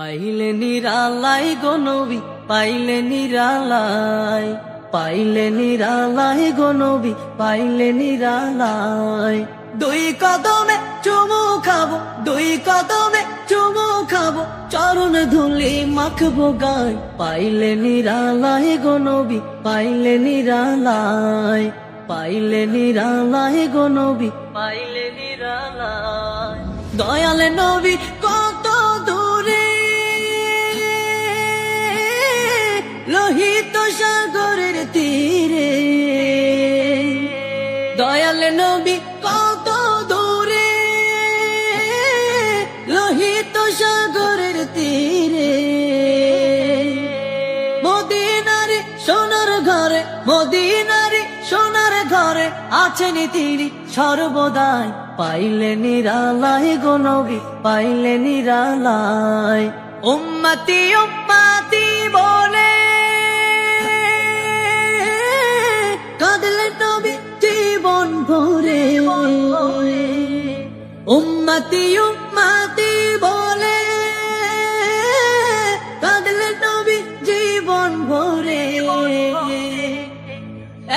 পাইলে নিরালাই গো নবী, পাইলে নিরালাই, পাইলে নিরালাই গো নবী, পাইলে নিরালাই। দুই কদমে চুমু খাবো, দুই কদমে চুমু খাবো, চরণ ধুলি মাখবো গায়। পাইলে নিরালাই গো নবী, পাইলে নিরালাই, পাইলে নিরালাই গো নবী, পাইলে নিরালাই। দয়ালে নবী কত দূরে, লোহিত সাগরের তীরে। দয়ালে নবী কত দূরে, লোহিত সাগরের তীরে। মদিনারে সোনার ঘরে, মদিনারে সোনার ঘরে আছেন তিনি সর্বদাই। পাইলে নিরালাই গো নবী, পাইলে নিরালাই। উম্মতি উম্মতি বলে কাঁদলেন নবী জীবন ভরে। উম্মতি উম্মতি বলে কাঁদলেন নবী জীবন ভরে।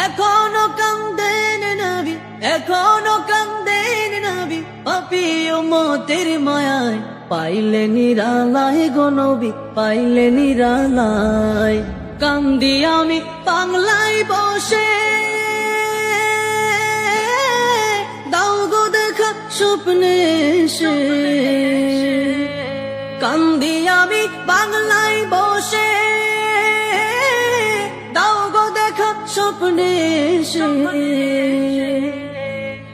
এখনো কান্দেন নবী, এখনো কান্দেন নবী, পাপী উম্মতের মায়ায়। পাইলে নিরালাই গো নবী, পাইলে নিরালাই। কান্দি আমি বাংলায় বসে, দাও গো দেখা স্বপ্নে এসে। কান্দি আমি বাংলায় বসে, দাও গো দেখা স্বপ্নে এসে।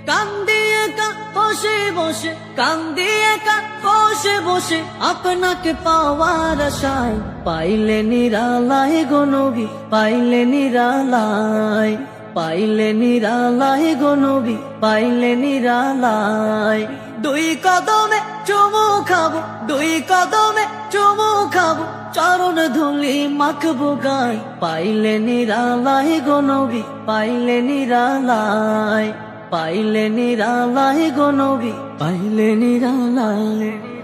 কান্দি একা বসে বসে, কান্দি একা বসে বসে, আপনাকে পাওয়ার আশায়। পাইলে নিরালাই গো নবী, পাইলে নিরালাই, পাইলে নিরালাই গো নবী, পাইলে নিরালাই। দুই কদমে চুমু খাবো, দুই কদমে চুমু খাবো, চরণ ধুলি মাখবো গায়। পাইলে নিরালাই গো নবী, পাইলে নিরালাই, পাইলে নিরালাই গো নবী, পাইলে নিরালাই।